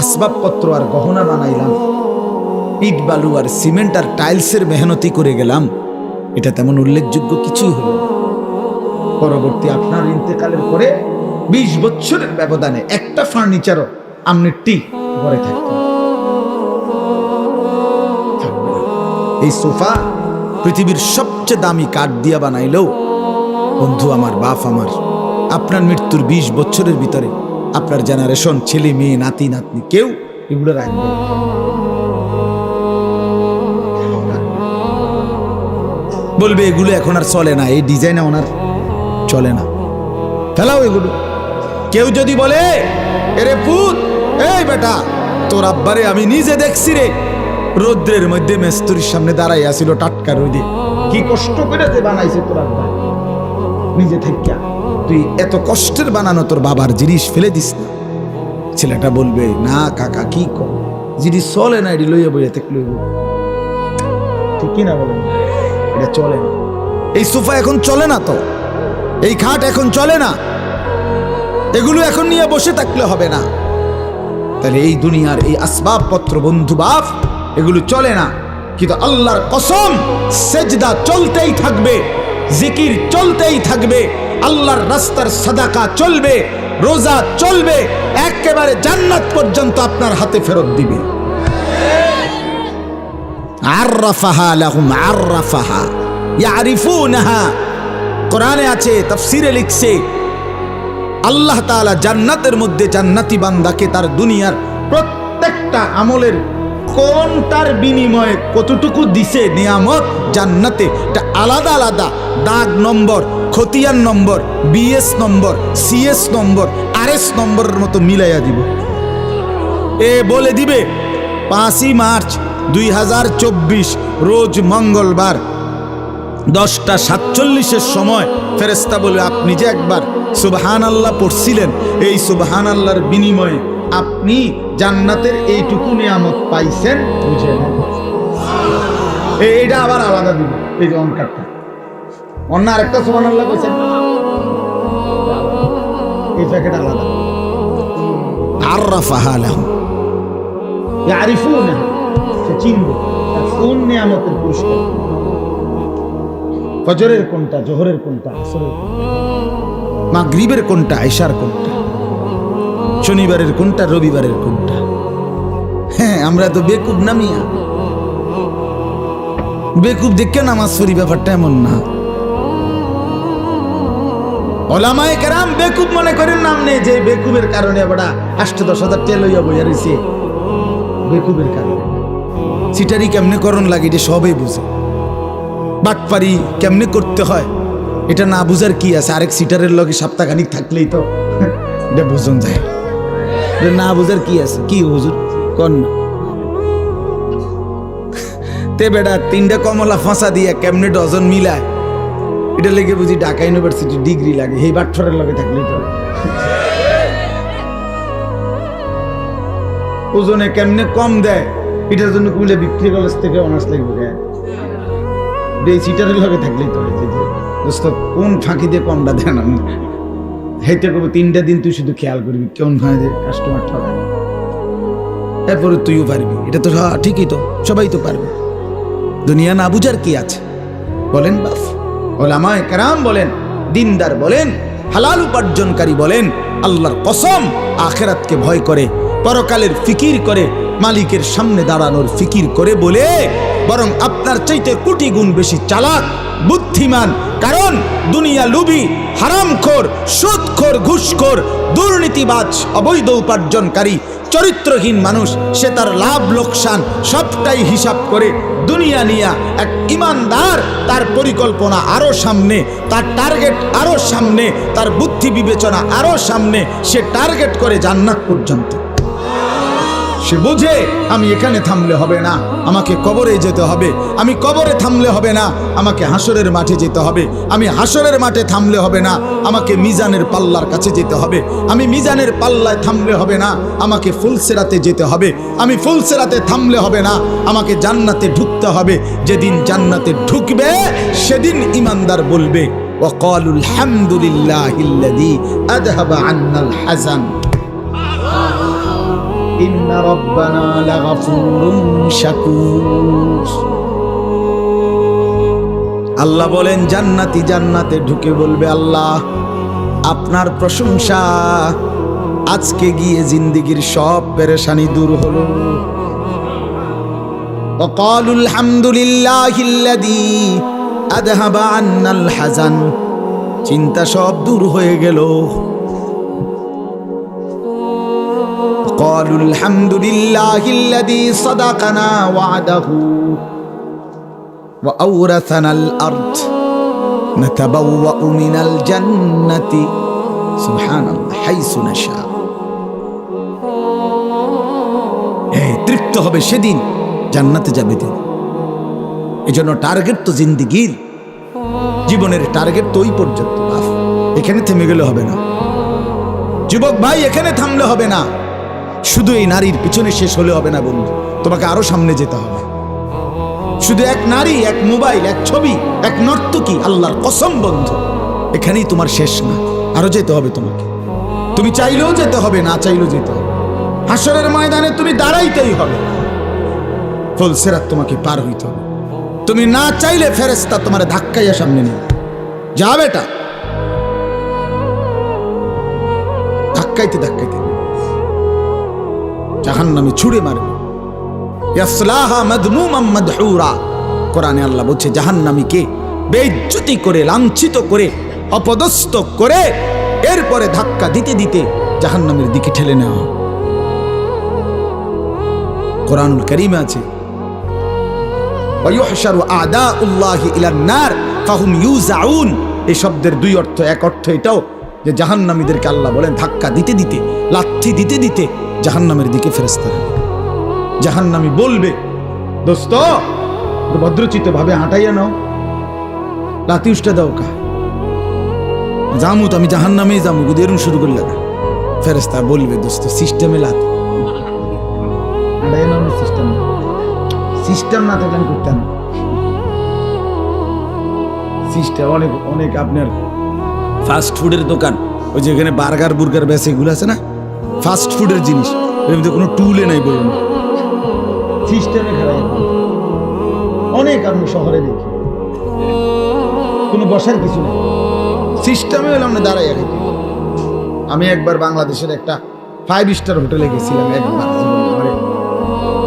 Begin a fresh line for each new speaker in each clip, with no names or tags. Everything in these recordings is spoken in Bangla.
আসবাবপত্র আর গহনা বানাইলাম, ইট বালু আর সিমেন্ট আর টাইলসের মেহনতি করে গেলাম, এটা তেমন উল্লেখযোগ্য কিছুই হলো না। পরবর্তী আপনার ইন্তেকালের পরে 20 বছরের ব্যবধানে একটা ফার্নিচারও আমনের ঘরে থাকতো থাকবে না। এই সোফা পৃথিবীর সবচেয়ে দামি কাঠ দিয়া বানাইলেও বন্ধু আমার, বাপ আমার, আপনার মৃত্যুর 20 বছরের ভিতরে আপনার জেনারেশন, ছেলে মেয়ে, নাতি নাতনি, কেউ এগুলো রাখবে না। বলবে এগুলো এখন আর চলে না, এই ডিজাইনে ওনার চলে না, ফেলাও এগুলো। কেউ যদি বলে এরে পুত, এই বেটা, তোর আব্বারে আমি নিজে দেখছি রে, রৌদ্রের মধ্যে মেস্তুরির সামনে দাঁড়াই আসিল টাটকা রোদে, কি কষ্ট করে বানাইছে তোর আব্বা, নিজে থেকে তুই এত কষ্টের বানানো তোর বাবার জিনিস ফেলে দিস না। ছেলেটা বলবে না কাকা, কি কর, জিনিস চলে না, এটি লইয়া বইয়া থেকে লইব, ঠিক কিনা বলেন? এটা চলে না। এই সোফা এখন চলে না, তো এই খাট এখন চলে না, এগুলো এখন নিয়ে বসে থাকলে হবে না। তাহলে এই দুনিয়ার এই আসবাবপত্র বন্ধু বাপ, এগুলো চলে না, কিন্তু আল্লাহর কসম সেজদা চলতেই থাকবে, জিকির চলতেই থাকবে, আল্লাহর রাস্তার সাদাকা চলবে, রোজা চলবে, একেবারে জান্নাত পর্যন্ত আপনার হাতে ফেরত দিবে। আররাফাহা লাহুম আররাফাহা ইয়ারিফুনাহা, কোরআনে আছে, তাফসীরে লিখছে, আল্লাহ তাআলা জান্নাতের মধ্যে জান্নাতি বান্দাকে তার দুনিয়ার প্রত্যেকটা আমলের কোনটার বিনিময়ে কতটুকু দিছে নিয়ামত জান্নাতে, এটা আলাদা আলাদা দাগ নম্বর, খতিয়ান নম্বর, বিএস নম্বর, সিএস নম্বর, আরএস নম্বরের মতো মিলাইয়া দিব। এ বলে দিবে 5ই মার্চ 2024 রোজ মঙ্গলবার 10:47 সময় ফেরেশতা বলে, আপনি যে একবার সুবহানাল্লাহ পড়ছিলেন, এই সুবহানাল্লাহর বিনিময়ে আপনি জান্নাতের এইটুকু নিয়ামত পাইছেন, বুঝে নেন। এইটা আবার আলাদা দিব, এই যে অঙ্কারটা, অন্য আরেকটা সুবহানাল্লাহ কইছেন, এই প্যাকেট আলাদা। আররাফাহা লাহুম ইয়ারিফুনা, সে চিনবে কোন নিয়ামতের পুরস্কার, ফজরের কোনটা, জোহরের কোনটা, আসরের কোনটা, মাগরিবের কোনটা, ইশার কোনটা, শনিবারের কোনটা, রবিবারের কোনটা। হ্যাঁ, আমরা তো বেকুব না মিয়া, বেকুব দেখে নামাজ পড়ি, ব্যাপারটা এমন না। ওলামায়ে কেরাম বেকুব মনে করেন নাম নেই, যে বেকুবের কারণে আবার 8-10 টেল হইয়া বইয়া রইছে, বেকুবের কারণে। সিটারি কেমনে করণ লাগে এটা সবাই বুঝে, বাটপারি কেমনে করতে হয় এটা না বুঝার কি আছে, আরেক সিটারের লগে সপ্তাহখানিক থাকলেই তো এটা বুঝন যায়, না বুঝার কি আছে, কি হুজুর কর না। তে বেটা 3টা কমলা ফাঁসা দিয়া কেমনে ডজন মিলায়, এটা লেগে বুঝি ঢাকা ইউনিভার্সিটি ডিগ্রি লাগে, এই বাটফরের লগে থাকলেই তো। ওজনে কেমনে কম দেয়, এটার জন্য কুমিল্লা বিক্রি কলেজ থেকে অনার্স লাগবে, এই সিটারের লগে থাকলেই তো। দোস্ত কোন ফাঁকি দিয়ে কমটা দেন, হেঁটে করবো 3টা দিন তুই শুধু খেয়াল করবি কেমন হয় যে কাস্টমার ঠকায়, এরপরে তুইও পারবি, এটা তো ঠিকই, তো সবাই তো পারবে। দুনিয়া না বুঝার কি আছে বলেন বাপ? ওলামায়ে কেরাম বলেন, দিনদার বলেন, হালাল উপার্জনকারী বলেন, আল্লাহর কসম আখিরাতকে ভয় করে, পরকালের ফিকির করে, মালিকের সামনে দাঁড়ানোর ফিকির করে বলে বরং আপনার চাইতে কোটি গুণ বেশি চালাক, বুদ্ধিমান। কারণ দুনিয়া লুবি, হারামখোর, সুদখোর, ঘুষখোর, দুর্নীতিবাজ, অবৈধ উপার্জনকারী, চরিত্রহীন মানুষ, সে তার লাভ লোকসান সবটাই হিসাব করে দুনিয়া নিয়া। এক ইমানদার, তার পরিকল্পনা আরো সামনে, তার টার্গেট আরো সামনে, তার বুদ্ধি বিবেচনা আরো সামনে, সে টার্গেট করে জান্নাত পর্যন্ত। সে বুঝে আমি এখানে থামলে হবে না, আমাকে কবরে যেতে হবে, আমি কবরে থামলে হবে না, আমাকে হাসরের মাঠে যেতে হবে, আমি হাসরের মাঠে থামলে হবে না, আমাকে মিজানের পাল্লার কাছে যেতে হবে, আমি মিজানের পাল্লায় থামলে হবে না, আমাকে ফুলসেরাতে যেতে হবে, আমি ফুলসেরাতে থামলে হবে না, আমাকে জান্নাতে ঢুকতে হবে। যেদিন জান্নাতে ঢুকবে সেদিন ইমানদার বলবে ওয়াকালুল হামদুলিল্লাহিল্লাযী আযহাবা আন্নাল হাযান। ইন্না রাব্বানা লাগাফুরুন শাকুর। আল্লাহ বলেন জান্নাতি জান্নাতে ঢুকে বলবে, আল্লাহ আপনার প্রশংসা, আজকে গিয়ে জিন্দেগীর সব পেরেশানি দূর হলো। وقالوا الحمد لله الذي أذهب عنا الحزن, চিন্তা সব দূর হয়ে গেল। وقالوا الحمد لله الذي صدقنا وعده وأورثنا الأرض نتبوأ من الجنة سبحان الله حيث نشاء। তৃপ্ত হবে সেদিন, জান্নাতে যাবে দিন। এজন্য টার্গেট তো জিন্দেগির, জীবনের টার্গেট তো ওই পর্যন্ত। এখানে থেমে গেলে হবে না যুবক ভাই, এখানে থামলে হবে না। শুধু এই নারীর পিছনে শেষ হলে হবে না বন্ধু, তোমাকে আরো সামনে যেতে হবে। শুধু এক নারী, এক মোবাইল, এক ছবি, এক নর্তকী, আল্লাহর কসম বন্ধু, এখানেই তোমার শেষ না, আরো যেতে হবে তোমাকে। তুমি চাইলেও যেতে হবে, না চাইলেও যেতে হবে। হাসরের ময়দানে তুমি দাঁড়াইতেই হবে, ফুলসিরাত তোমাকে পার হইতে হবে। তুমি না চাইলে ফেরেশতা তোমার ধাক্কাইয়া সামনে নিয়ে যা বেটা, ধাক্কাইতে ধাক্কাইতে জাহান্নামে ছুঁড়ে মারবে। ইয়াসলাহা মাদমুমান মাদহুরা, কোরআনে আল্লাহ বলছে জাহান্নামীকে বেইজ্জতি করে, লাঞ্ছিত করে, অপদস্থ করে এরপরে ধাক্কা দিতে দিতে জাহান্নামের দিকে ঠেলে নেওয়া। কোরআনুল কারীমে আছে ওয়ায়ুহশারু আদাউল্লাহি ইলান নার ফাহুম ইউজাউন। এই শব্দের দুই অর্থ, এক অর্থ এটাও যে জাহান্নামীদেরকে আল্লাহ বলেন ধাক্কা দিতে দিতে, লাথি দিতে দিতে জাহান্নামের দিকে ফেরেশতারা। জাহান্নামী বলবে, দোস্ত ভদ্রচিত ভাবে হাঁটাইয়া নাও, লাথি উষ্টা দাও কা জামু তো আমি জাহান্নামেই জামু, এরকম শুরু করলে ফেরেশতা বলবে, দোস্ত সিস্টেমে লাথি হাঁটাইয়া নাও, সিস্টেম সিস্টেম না থাকলে করতেন সিস্টেম। অনেক অনেক আপনার ফাস্ট ফুডের দোকান, ওই যে এখানে বার্গার বুর্গার বেসে এগুলো আছে না, ফাস্ট ফুডের জিনিস, এর মধ্যে কোনো টুলে নাই বলুন, সিস্টেমে খারাপ। অনেক আপনি শহরে দেখি কোনো বসার কিছু নেই, সিস্টেমে হলে আমরা দাঁড়াই আর। আমি একবার বাংলাদেশের একটা 5 স্টার হোটেলে গেছিলাম, একবার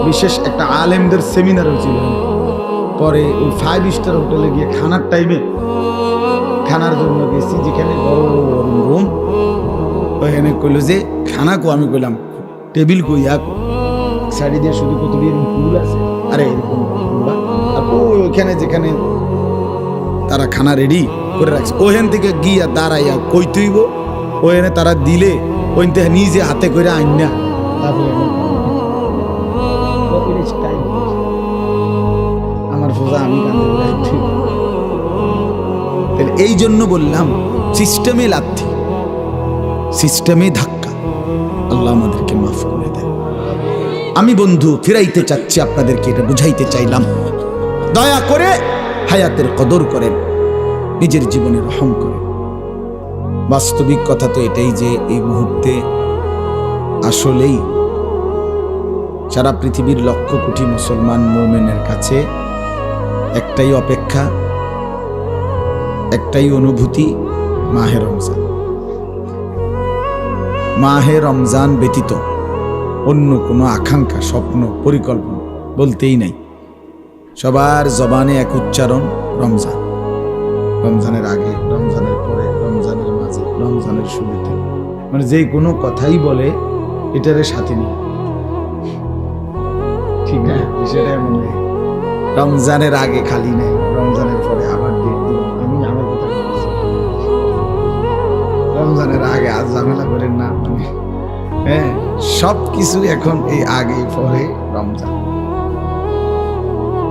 বিশেষ একটা আলেমদের সেমিনার হয়েছিল। পরে ওই 5 স্টার হোটেলে গিয়ে খানার টাইমে খানার জন্য গেছি, যেখানে বড় রুম, ওইখানে কইল যে খানা কো, আমি কইলাম টেবিল কই, সাইডে দিয়ে শুধু কত দিয়ে ফুল আছে, আরে এরকম। আর ওইখানে যেখানে তারা খানা রেডি করে রাখছে, ওইখান থেকে গিয়া দাঁড়াইয়া কই তুইব, ওইখানে তারা দিলে ওই নিজে হাতে করে আইন না, আমার ফোজা আমি এই জন্য বললাম সিস্টেমে লাথি, সিস্টেমে ধাক্কা। আল্লাহ আমাদেরকে মাফ করে দেয়। আমি বন্ধু ফিরাইতে চাচ্ছি আপনাদেরকে, এটা বুঝাইতে চাইলাম, দয়া করে হায়াতের কদর করেন, নিজের জীবনে রহম করেন। বাস্তবিক কথা তো এটাই যে এই মুহূর্তে আসলেই সারা পৃথিবীর লক্ষ কোটি মুসলমান মুমিনের কাছে একটাই অপেক্ষা, একটাই অনুভূতি, মাহে রমজান। মাহে রমজান ব্যতীত অন্য কোনো আকাঙ্ক্ষা, স্বপ্ন, পরিকল্পনা বলতেই নাই। সবার জবানে এক উচ্চারণ, রমজান। রমজানের আগে, রমজানের পরে, রমজানের মাঝে, রমজানের শুরুতে, মানে যে কোনো কথাই বলে এটারে সাথে নিয়ে, ঠিক না? বিষয়টা এমন নেই রমজানের আগে খালি নেই, রমজানের পরে আবার ডেট দিব। আমি আমার কথা বলছি, রমজানের আগে আজ ঝামেলা করেন না, মানে হ্যাঁ সব কিছু এখন এই আগে পরে রমজান।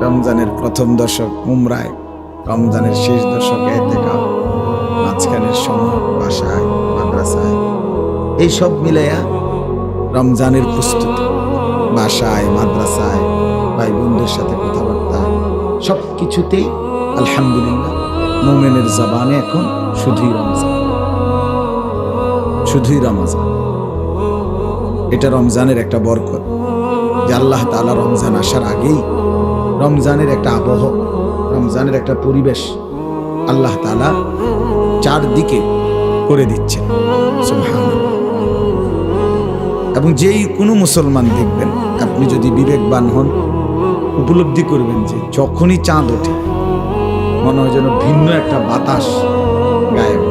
রমজানের প্রথম দশক উমরায়, রমজানের শেষ দশকে ইতিকাফ, মাঝখানের সময় বাসায়, মাদ্রাসায়, এই সব মিলাইয়া রমজানের প্রস্তুতি, বাসায়, মাদ্রাসায়, ভাই বন্ধুদের সাথে কথাবার্তা, সব কিছুতেই আলহামদুলিল্লাহ মুমিনের জবানে এখন শুধুই রমজান, শুধুই রমজান। এটা রমজানের একটা বরকত যে আল্লাহ তাআলা রমজান আসার আগেই রমজানের একটা আবহ, রমজানের একটা পরিবেশ আল্লাহ তাআলা চারদিকে করে দিচ্ছেন। সুবহানাল্লাহ। এবং যেই কোনো মুসলমান দেখবেন, আপনি যদি বিবেকবান হন, উপলব্ধি করবেন যে যখনই চাঁদ ওঠে মনে হয় যেন ভিন্ন একটা বাতাস গায়েব।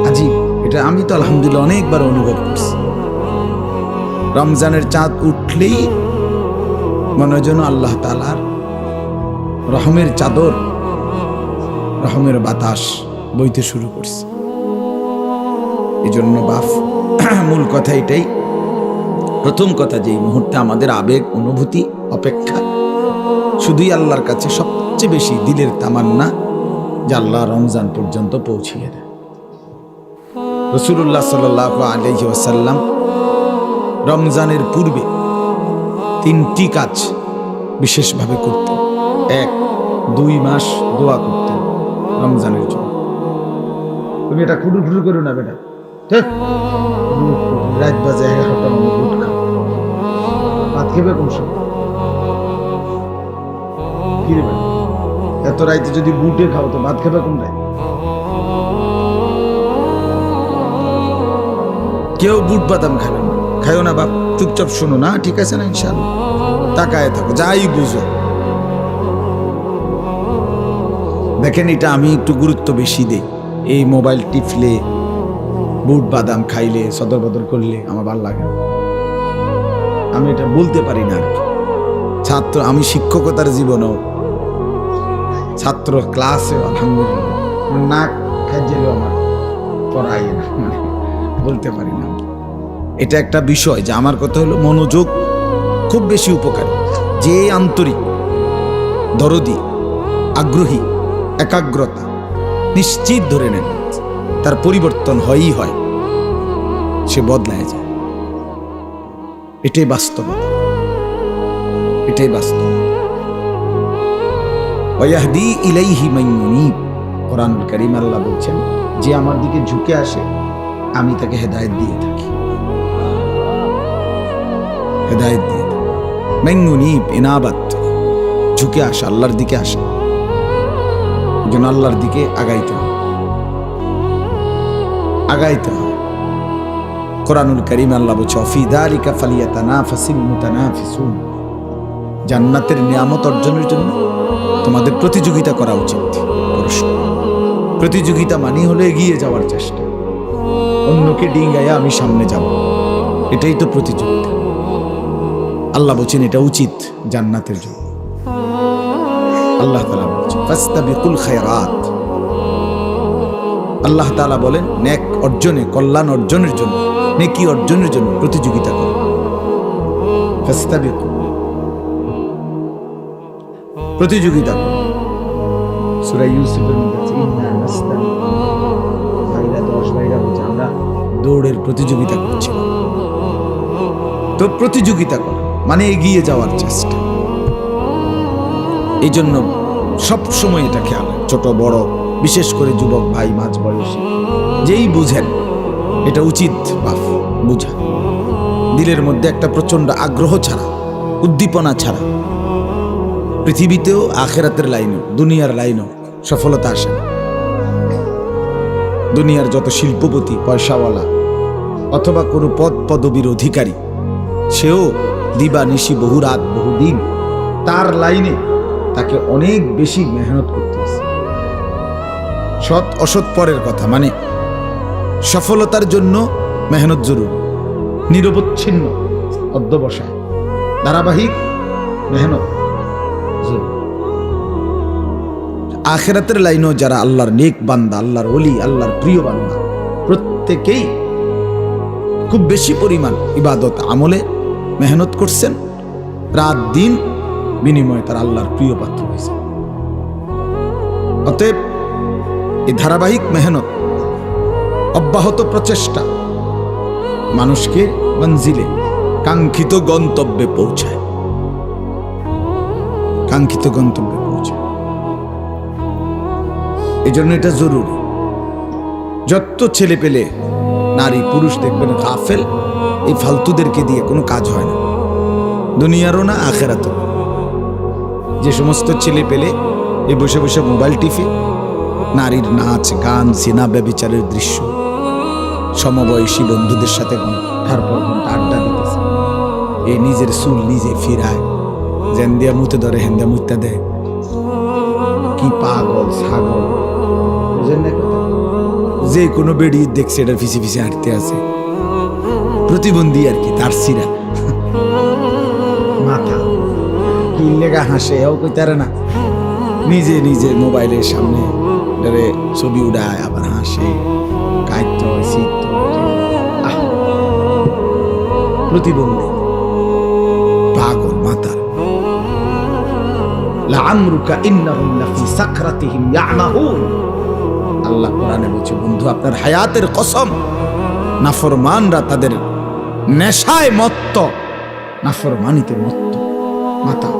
আজিব, এটা আমি তো আলহামদুলিল্লাহ অনেকবার অনুভব করছি। রমজানের চাঁদ উঠলেই মনে হয় যেন আল্লাহ তাআলার রহমের চাদর, রহমের বাতাস বইতে শুরু করছে। এই জন্য বাফ মূল কথা এটাই, প্রথম কথা যে এই মুহূর্তে আমাদের আবেগ অনুভূতি অপেক্ষা শুধুই আল্লাহর কাছে সবচেয়ে বেশি দিলের তামান্না যে আল্লাহ রমজান পর্যন্ত পৌঁছিয়ে দেয়। রাসূলুল্লাহ সাল্লাল্লাহু আলাইহি ওয়াসাল্লাম রমজানের পূর্বে 3টি কাজ বিশেষভাবে করতেন। 1, 2 মাস দোয়া করতেন রমজানের জন্য। তুমি এটা খুঁড়ু করো না বেটা, রাত বাজে 11টা, বুট খাও, ভাত খেবে কোন সময়? কি রে ভাই, এত রাইতে যদি বুটে খাও তো ভাত খেবে কোন রাত? কেউ বুট বাদাম খাবে না, খাইও না বাপ, চুপচাপ শোনো না, ঠিক আছে না? ইনশাআল্লাহ তাকায় থাকো, যাই বুঝো। দেখেন, এটা আমি একটু গুরুত্ব বেশি দেই। এই মোবাইল টিপলে, বুট বাদাম খাইলে, সদর বদর করলে আমার ভালো লাগে না। আমি এটা বলতে পারি না আর কি। ছাত্র, আমি শিক্ষকতার জীবনেও ছাত্র ক্লাসে আলহামদুলিল্লাহ নাক খাইলেও আমার পড়াই না, মানে বলতে পারি না। এটা একটা বিষয় যে আমার কথা হলো মনোযোগ খুব বেশি উপকারী। যে আন্তরিক, দরদি, আগ্রহী, একাগ্রতা নিশ্চিত ধরে নেন তার পরিবর্তন হয়ই হয়, সে বদলায় যায়। এটাই বাস্তবতা, এটাই বাস্তব। ওয়াহদি ইলাইহি মান ইউনীব, কোরআনুল কারীম আল্লাহ বলছেন যে আমার দিকে ঝুঁকে আসে আমি তাকে হেদায়েত দিয়ে থাকি, হেদায়েত দিয়ে থাকি। মান ইউনীব, ইনাবাত, ঝুঁকে আসা, আল্লাহর দিকে আসা, যেন আল্লাহর দিকে আগাইতে হয়, আগাইতে হয়। কোরআনুল কারীম আল্লাহ বলছে ফি যালিকা ফালিয়াতানাফাসিল মুতানাফিসুন, জান্নাতের নিয়ামত অর্জনের জন্য তোমাদের প্রতিযোগিতা করা উচিত। প্রতিযোগিতা মানে হলো এগিয়ে যাওয়ার চেষ্টা, অন্যকে ডিঙ্গাইয়া আমি সামনে যাব, এটাই তো প্রতিযোগিতা। আল্লাহ বলছেন এটা উচিত জান্নাতের জন্য। আল্লাহ তাআলা বলছেন ফাস্তাবিকুল খায়রাত, আল্লাহ তাআলা বলেন নেক অর্জনে, কল্যাণ অর্জনের জন্য, নেকি অর্জনের জন্য প্রতিযোগিতা করো। ফাস্তাবিকু, প্রতিযোগিতা করো। সূরা ইউসুফের মধ্যে আছে ইন্না নাস্তাবিকু, ভাইরা 10 ভাইরা বলছে আমরা দৌড়ের প্রতিযোগিতা করছি। তো প্রতিযোগিতা করো মানে এগিয়ে যাওয়ার চেষ্টা। এই জন্য সব সময় এটা খেয়াল, ছোট বড়, বিশেষ করে যুবক ভাই, মাঝ বয়সী, যেই বুঝেন এটা উচিত বাফ বুঝা। দিলের মধ্যে একটা প্রচন্ড আগ্রহ ছাড়া, উদ্দীপনা ছাড়া পৃথিবীতেও আখেরাতের লাইনেও, দুনিয়ার লাইনেও সফলতা আসে না। দুনিয়ার যত শিল্পপতি, পয়সাওয়ালা অথবা কোনো পদ পদবীর অধিকারী, সেও দিবা নিশি, বহু রাত, বহুদিন তার লাইনে তাকে অনেক বেশি মেহনত করতে হচ্ছে। সৎ অসৎ পরের কথা, মানে সফলতার জন্য মেহনত জরুরি, নিরবচ্ছিন্ন অধ্যবসায়, ধারাবাহিক মেহনত জরুরি। আখিরাতের লাইনেও যারা আল্লাহর নেক বান্দা, আল্লাহর ওলি, আল্লাহর প্রিয় বান্দা, প্রত্যেকেই খুব বেশি পরিমাণ ইবাদত আমলে মেহনত করছেন, রাত দিন বিনিময়ে তার আল্লাহর প্রিয় পাত্র হয়েছে। অতএব এই ধারাবাহিক মেহনত, অব্যাহত প্রচেষ্টা মানুষকে মঞ্জিলে, কাঙ্ক্ষিত গন্তব্যে পৌঁছায়, কাঙ্ক্ষিত গন্তব্যে পৌঁছায়। এই জন্য এটা জরুরি। যত ছেলে পেলে নারী পুরুষ দেখবেন গাফেল, এই ফালতুদেরকে দিয়ে কোনো কাজ হয় না, দুনিয়ারও না আখেরাতও। যে সমস্ত ছেলে পেলে এই বসে বসে মোবাইল টিপে নারীর নাচ গান সিনা ব্যভিচারের দৃশ্য, সমবয়সী বন্ধুদের সাথে ঘন্টার পর ঘন্টা আড্ডা দিতেছে, এই নিজের চুল নিজে ফিরায়, জেন দিয়া মুতে ধরে হেন দিয়া মুতে দেয়, কি পাগল ছাগল, বুঝেন না কথা? যে কোনো বেড়ি দেখছে এটার ফিসে ফিসে হাঁটতে আছে, প্রতিবন্ধী আর কি, তার সিরা মাথা কি লেগা হাসে এও কইতারে না, নিজে নিজে মোবাইলের সামনে ছবি উড়ায় আবার হাসে, কাইত প্রতিবন্ধী পাগল মাতার। লাআমরুকা ইন্নাহুম লাফি সাকরাতিহিম ইয়ামাহুন, আল্লাহ কোরআনে বলছে বন্ধু আপনার হায়াতের কসম, নাফরমানরা তাদের নেশায় মত্ত, নাফরমানিতে মত্ত মাতা।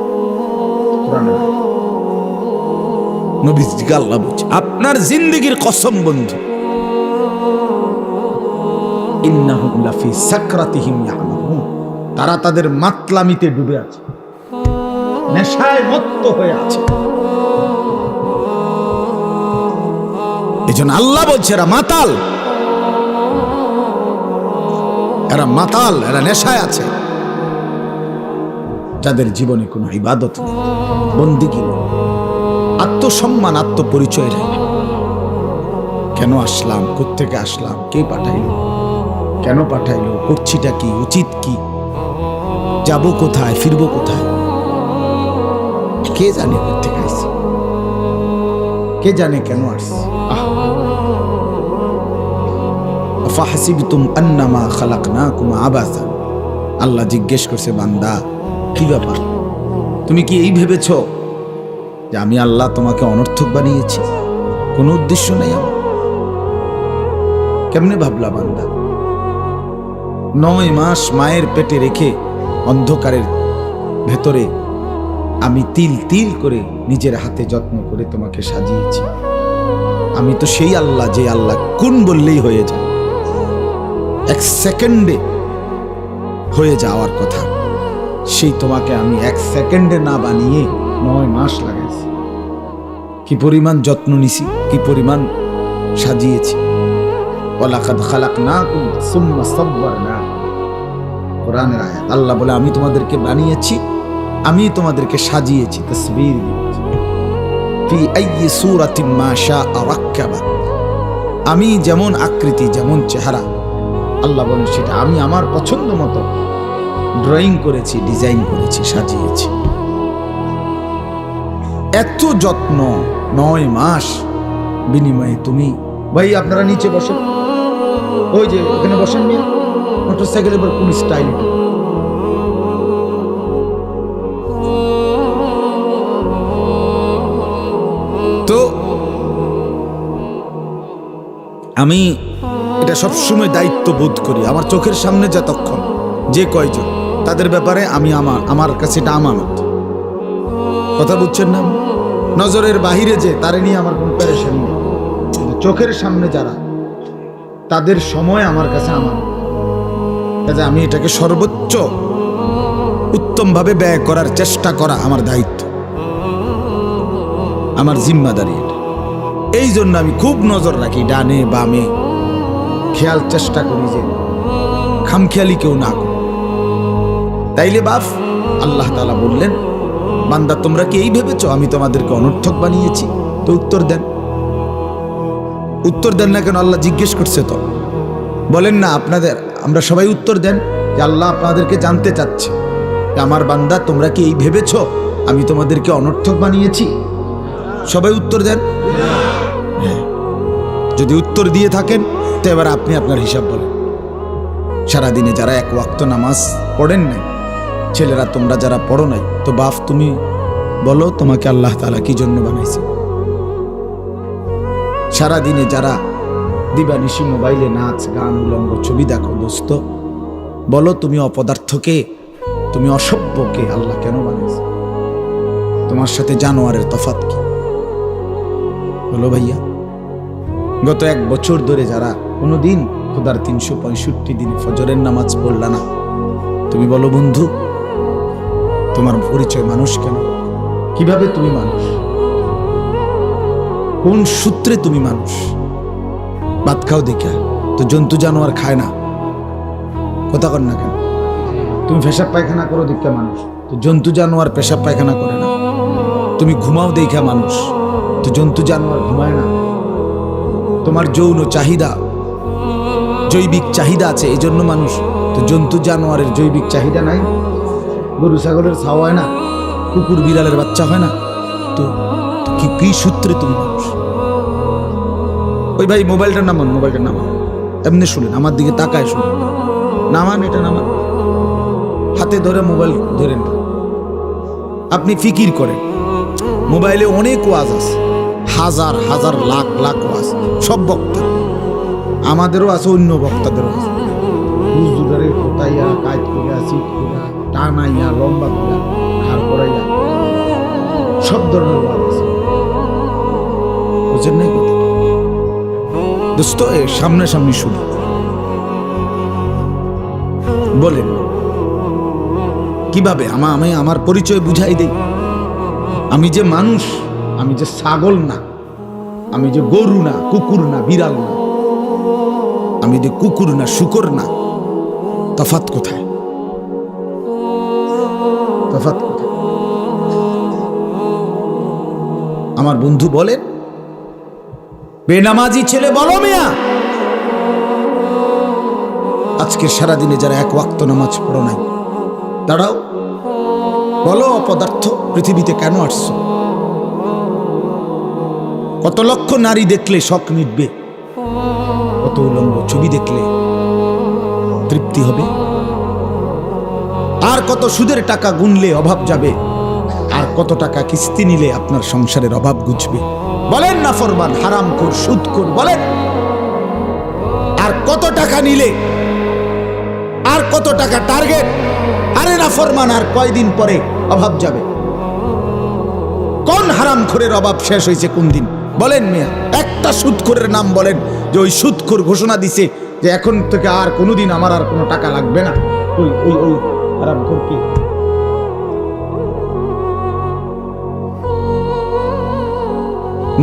কোরআনে নবীজি আল্লাহ বলছে আপনার জিন্দেগীর কসম বন্ধু, ইন্নাহুম লাফি সাকরাতিহিম ইয়ামাহুন, তারা তাদের মাতলামিতে ডুবে আছে, নেশায় মত্ত হয়ে আছে। এজন্য আল্লাহ বলছে এরা মাতাল, এরা মাতাল, এরা নেশায় আছে, যাদের জীবনে কোনো ইবাদত নেই, বন্দেগী নেই, আত্মসম্মান আত্মপরিচয় নেই। কেন আসলাম, কোত্থেকে আসলাম, কে পাঠাইলো, কেন পাঠাইলো, করছিটা কি, উচিত কি, যাব কোথায়, ফিরবো কোথায়, কে জানে কোত্থেকে আসছি, কে জানে কেন আসছি। আফাহাসিবতুম আন্নামা খালাকনাকুম আবাসা, আল্লাহ জিজ্ঞেস করছে বান্দা কি ব্যাপার, তুমি কি এই ভেবেছ যে আমি আল্লাহ তোমাকে অনর্থক বানিয়েছি, কোনো উদ্দেশ্য নেই আমার? কেমনে ভাবলা বান্দা? 9 মাস মায়ের পেটে রেখে অন্ধকারের ভেতরে আমি তিল তিল করে নিজের হাতে যত্ন করে তোমাকে সাজিয়েছি। আমি তো সেই আল্লাহ যে আল্লাহ কোন বললেই হয়ে যায়, 1 সেকেন্ডে হয়ে যাওয়ার কথা, সেই তোমাকে আমি 1 সেকেন্ডে না বানিয়ে 9 মাস লাগাইছি। কি পরিমাণ যত্ন নিছি, কি পরিমাণ সাজিয়েছি। ওয়ালাকাদ খালাকনাকুম সুম্মা সাব্বারনাকুম, কোরআনের আয়াত। আল্লাহ বলে আমি তোমাদেরকে বানিয়েছি, আমি তোমাদেরকে সাজিয়েছি, তাসবীর দিয়েছি। ফি আইয়ি সূরাতিন মা শাআ রাক্কাবা, আমি যেমন আকৃতি যেমন চেহারা, আল্লাহ বলেন সেটা আমি আমার পছন্দ মতো ড্রয়িং করেছি, ডিজাইন করেছি, সাজিয়েছি। এত যত্ন 9 মাস বিনিময়ে তুমি, ভাই আপনারা নিচে বসেন, ওই যে ওখানে বসেন, মিয়া মোটরসাইকেলের উপর কোন স্টাইল, তো আমি এটা সবসময় দায়িত্ব বোধ করি। আমার চোখের সামনে যতক্ষণ যে কয়জন, তাদের ব্যাপারে আমি আমার কাছে এটা আমানত। কথা বুঝছেন না? নজরের বাহিরে যে তারে নিয়ে আমার কোন পেরেশানি নেই, চোখের সামনে যারা, তাদের সময় আমার কাছে আমানত। কাজে আমি এটাকে সর্বোচ্চ উত্তমভাবে ব্যয় করার চেষ্টা করা আমার দায়িত্ব, আমার জিম্মাদারি এটা। এই জন্য আমি খুব নজর রাখি ডানে বামে, খেয়াল চেষ্টা করি যে খামখেয়ালি কেউ না করে। তাইলে বাপ আল্লাহ তাআলা বললেন বান্দা তোমরা কি এই ভেবেছ আমি তোমাদেরকে অনর্থক বানিয়েছি? তো উত্তর দেন, উত্তর দেন না কেন? আল্লাহ জিজ্ঞেস করছে তো, বলেন না আপনাদের, আমরা সবাই উত্তর দেন যে আল্লাহ আপনাদেরকে জানতে চাচ্ছে যে আমার বান্দা তোমরা কি এই ভেবেছ আমি তোমাদেরকে অনর্থক বানিয়েছি? সবাই উত্তর দেন। যদি উত্তর দিয়ে থাকেন তো এবার আপনি আপনার হিসাব বলেন। সারাদিনে যারা 1 ওয়াক্ত নামাজ পড়েন নাই, ছেলেরা তোমরা যারা পড়ো নাই, তো বাপ তুমি বলো তোমাকে আল্লাহ তাআলা কি জন্য বানাইছে? সারাদিনে যারা দিবানিশি মোবাইলে নাচ গান উলঙ্গ ছবি দেখো, দোস্ত বলো তুমি অপদার্থকে, তুমি অসভ্যকে আল্লাহ কেন বানাইছে? তোমার সাথে জানোয়ারের তফাৎ কি? বলো ভাইয়া। গত 1 বছর ধরে যারা কোনোদিন খোদার 365 দিনে ফজরের নামাজ পড়লা না, তুমি বলো বন্ধু তোমার পরিচয় মানুষ কেন? কিভাবে তুমি মানুষ? কোন সূত্রে তুমি মানুষ? ভাত খাও দেখা তো জন্তু জানোয়ার খায় না, কথা কর না কেন? তুমি পেশাব পায়খানা করো দেখা মানুষ, তো জন্তু জানোয়ার পেশাব পায়খানা করে না। তুমি ঘুমাও দেখা মানুষ, তো জন্তু জানোয়ার ঘুমায় না। তোমার যৌন চাহিদা, জৈবিক চাহিদা আছে এই জন্য মানুষ, তো জন্তু জানোয়ারের জৈবিক চাহিদা নাই। গরু ছাগলের ছাওয়া হয় না, কুকুর বিড়ালের বাচ্চা হয় না, তো কি সূত্রে তুমি মানুষ? ওই ভাই মোবাইলটা নামান, মোবাইলটা নামান, এমনি শুনেন, আমার দিকে তাকায় শুনেন, নামান এটা নামান, হাতে ধরে মোবাইল ধরেন। আপনি ফিকির করেন, মোবাইলে অনেক ওয়াজ আছে, হাজার হাজার লাখ লাখ ওয়াজ, সব বক্তা, আমাদেরও আছে, অন্য বক্তাদেরও আছে। হুজুরের কোথাইয়া কাজ করিয়া সিট করিয়া টানাইয়া লম্বা করিয়া ঘাড় করাইয়া সব ধরনের ওয়াজ আছে, বুঝেন নাই কথা? দোস্ত সামনাসামনি শুনি, বলেন কিভাবে আমি আমার পরিচয় বুঝাই দেই। আমি যে মানুষ, আমি যে ছাগল না, আমি যে গরু না, কুকুর না, বিড়াল না, আমি যে কুকুর না, শুকর না, তফাৎ কোথায়? তফাৎ কোথায়? আমার বন্ধু বলেন, বেনামাজি ছেলে বলো মিয়া, আজকে সারাদিনে যারা এক ওয়াক্ত নামাজ পড়ো নাই, দাঁড়াও বলো অপদার্থ পৃথিবীতে কেন আসছো? কত লক্ষ নারী দেখলে শখ মিটবে? কত উলঙ্গ ছবি দেখলে তৃপ্তি হবে? আর কত সুদের টাকা গুনলে অভাব যাবে? আর কত টাকা কিস্তি নিলে আপনার সংসারের অভাব ঘুচবে? বলেন না ফরমান, হারামখোর, সুদখোর, বলেন। আর কত টাকা নিলে, আর কত টাকা টার্গেট? আরে না ফরমান, আর কয়দিন পরে অভাব যাবে? কোন হারামখোরের অভাব শেষ হয়েছে কোন দিন? বলেন মিয়া, একটা সুদখোরের নাম বলেন যে ওই সুদখোর ঘোষণা দিছে যে এখন থেকে আর কোনোদিন আমার আর কোনো টাকা লাগবে না। ওই ওই ওই হারামখোর কি?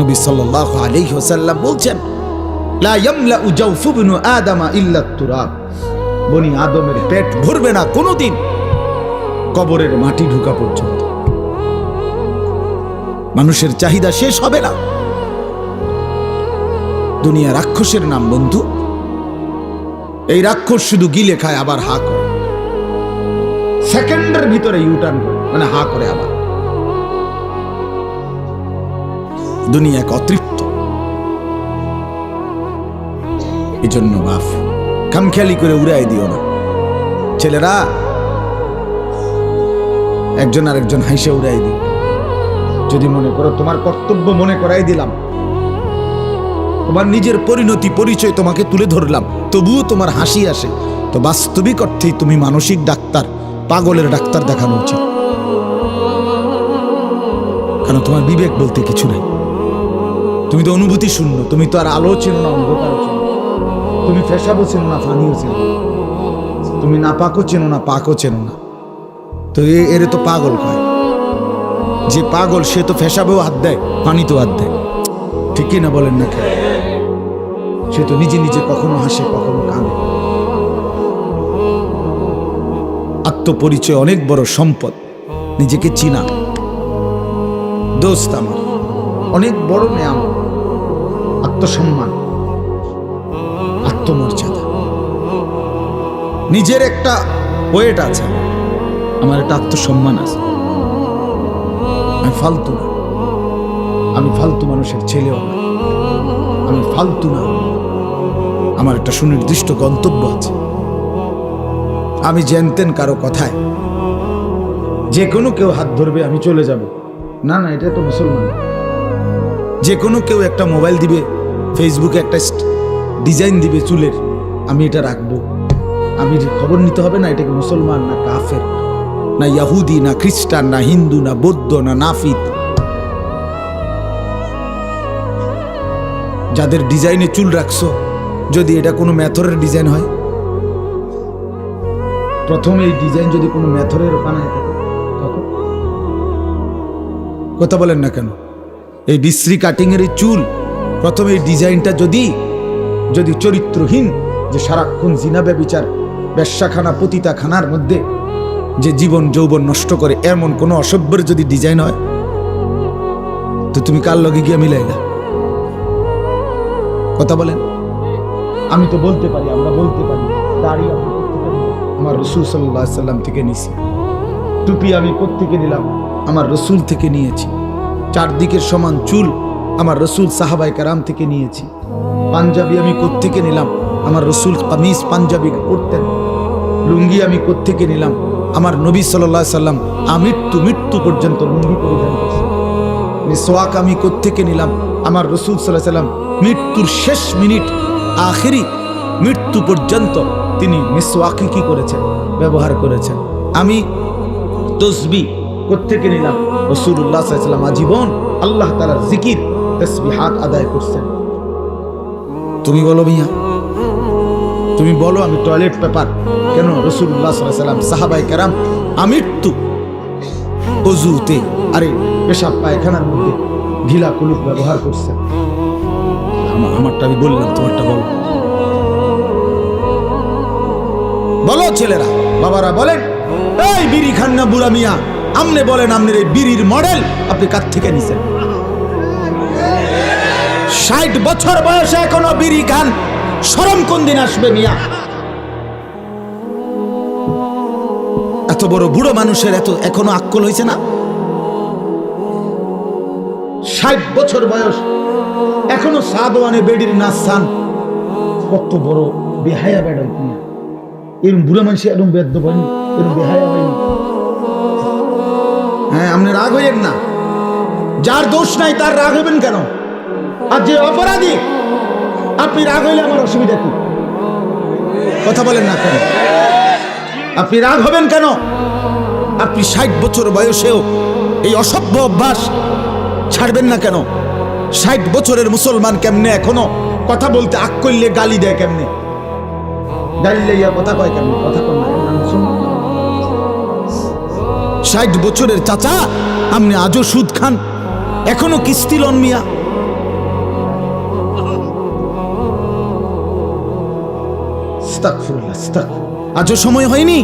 নবী সাল্লাল্লাহু আলাইহি ওয়াসাল্লাম বলছেন, লা ইয়ামলাউ জাওফু ইবনু আদামা ইল্লা তুরাব, বনি আদমের পেট ভরবে না কোনোদিন কবরের মাটি ঢোকা পর্যন্ত। মানুষের চাহিদা শেষ হবে না। দুনিয়া রাক্ষসের নাম বন্ধু, এই রাক্ষস শুধু গিলে খায় আবার হা করে, সেকেন্ডের ভিতরে ইউটার্ন করে, মানে হা করে আবার। দুনিয়া এক অতৃপ্ত, এই জন্য বাপ খামখেয়ালি করে উড়াই দিও না। ছেলেরা একজন আরেকজন হাসে উড়াই দিও। যদি মনে করো তোমার কর্তব্য মনে করাই দিলাম, তোমার নিজের পরিণতি পরিচয় তোমাকে তুলে ধরলাম, তবুও তোমার হাসি আসে, তো বাস্তবিক অর্থেই তুমি মানসিক ডাক্তার, পাগলের ডাক্তার দেখানো উচিত। কারণ তোমার বিবেক বলতে কিছু নেই, তুমি তো অনুভূতি শূন্য, তুমি তো আর আলো চেনো না, অন্ধকারও চেনো, তুমি ফেসাবও চেনো না, ফানিও চেনো, তুমি না পাকও চেনো না, পাকও চেনো না। তো এরে তো পাগল কয়। যে পাগল সে তো ফেসাবেও হাত দেয়, পানিতেও হাত দেয়, ঠিক না বলেন না? সে তো নিজে নিজে কখনো হাসে কখনো কাঁদে। আত্মপরিচয় অনেক বড় সম্পদ, নিজেকে চিনা দোস্ত আমার অনেক বড় নেয়ামত। আত্মসম্মান, আত্মমর্যাদা, নিজের একটা ওয়েট আছে, আমার একটা আত্মসম্মান আছে। আমি ফালতু না, আমি ফালতু মানুষের ছেলেও না, আমি ফালতু না, আমার একটা সুনির্দিষ্ট গন্তব্য আছে। আমি জানতেন কারো কথায় যে কোনো কেউ হাত ধরবে আমি চলে যাব না, না এটা তো মুসলমান। যে কোনো কেউ একটা মোবাইল দিবে, ফেসবুকে একটা ডিজাইন দিবে চুলের, আমি এটা রাখবো। আমি খবর নিতে হবে না এটা কি মুসলমান না কাফের, না ইহুদি না খ্রিস্টান, না হিন্দু না বৌদ্ধ না নাফিদ। যাদের ডিজাইনে চুল রাখছো যদি এটা কোনো মেথরের ডিজাইন হয়, প্রথম এই ডিজাইন যদি কোনো মেথরের বানায় থাকে, তখন কথা বলেন না কেন? এই বিশ্রী কাটিং এর এই চুল, প্রথমে এই ডিজাইনটা যদি যদি চরিত্রহীন, যে সারাক্ষণ জিনা ব্যভিচার বেশ্যাখানা পতিতাখানার মধ্যে যে জীবন যৌবন নষ্ট করে, এমন কোন অসভ্যের যদি ডিজাইন হয়, তো তুমি কার লগে গিয়ে মিলাইলা? কথা বলেন। আমি তো বলতে পারি, আমরা বলতে পারি দাড়ি আমি কোত্থেকে নিলাম? আমার রসুল সাল্লাল্লাহু আলাইহি সাল্লাম থেকে নিয়েছি। টুপি আমি কোত্থেকে নিলাম? আমার রসুল থেকে নিয়েছি। চারদিকের সমান চুল আমার রসুল সাহাবায়ে কেরাম থেকে নিয়েছি। পাঞ্জাবি আমি কোত্থেকে নিলাম? আমার রসুল কামিজ পাঞ্জাবি পরতেন। লুঙ্গি আমি কোত্থেকে নিলাম? আমার নবী সাল্লাল্লাহু আলাইহি সাল্লাম মৃত্যু পর্যন্ত লুঙ্গি পরিধান করছেন। মিসওয়াক আমি কোত্থেকে নিলাম? আমার রসুল সাল্লাল্লাহু আলাইহি সাল্লাম মৃত্যুর শেষ মিনিট, আখেরি মৃত্যু পর্যন্ত তিনি মিসওয়াকি কি করেছেন? ব্যবহার করেছেন। আমি তসবিহ কোত্থেকে নিলাম? রাসূলুল্লাহ সাল্লাল্লাহু আলাইহি ওয়াসাল্লাম আজীবন আল্লাহ তাআলার জিকির তাসবিহাত আদায় করছেন। তুমি বলো মিয়া, তুমি বলো আমি টয়লেট পেপার কেন? রাসূলুল্লাহ সাল্লাল্লাহু আলাইহি ওয়াসাল্লাম সাহাবায়ে কেরাম আমৃত্যু ওযুতে, আরে পেশাব পায়খানার মধ্যে ঢিলা কুলুপ ব্যবহার করছেন। আমারটা আমি বললাম, তোমারটা বলো। বলো ছেলেরা, বাবারা বলেন, এই বিড়ি খান না বুড়া মিয়া, আমনে বলেন আমনের এই বিড়ির মডেল আপনি কার থেকে নিছেন? 60 বছর বয়সে এখনো বিড়ি খান, শরম কোন দিন আসবে মিয়া? এত বড় বুড়ো মানুষের এত এখনো আক্কল হয়েছে না? 60 বছর বয়স, এখনো সাদওয়ানে বেডির নাচান। কত বড় বেহায়া বেড়াই তুমি! এরকম বুড়া মানুষ এরকম বেদ্য হয়নি, এরকম বেহায়া হয়নি। হ্যাঁ, আপনি রাগ হইেন না। যার দোষ নাই তার রাগ হবেন কেন? আর যে অপরাধী, আপনি রাগ হইলে আমার অসুবিধা কি? কথা বলেন না কেন? আপনি রাগ হবেন কেন? আপনি 60 বছর বয়সেও এই অসভ্য অভ্যাস ছাড়বেন না কেন? 60 বছরের মুসলমান কেমনে এখনো কথা বলতে আগ করলে গালি দেয়? কেমনে গালি লইয়া কথা কয়? কেমনে কথা কয় না? 60 বছরের চাচা আপনি আজও সুদ খান, এখনো কিস্তি লন মিয়া। আজও সময় হয়নি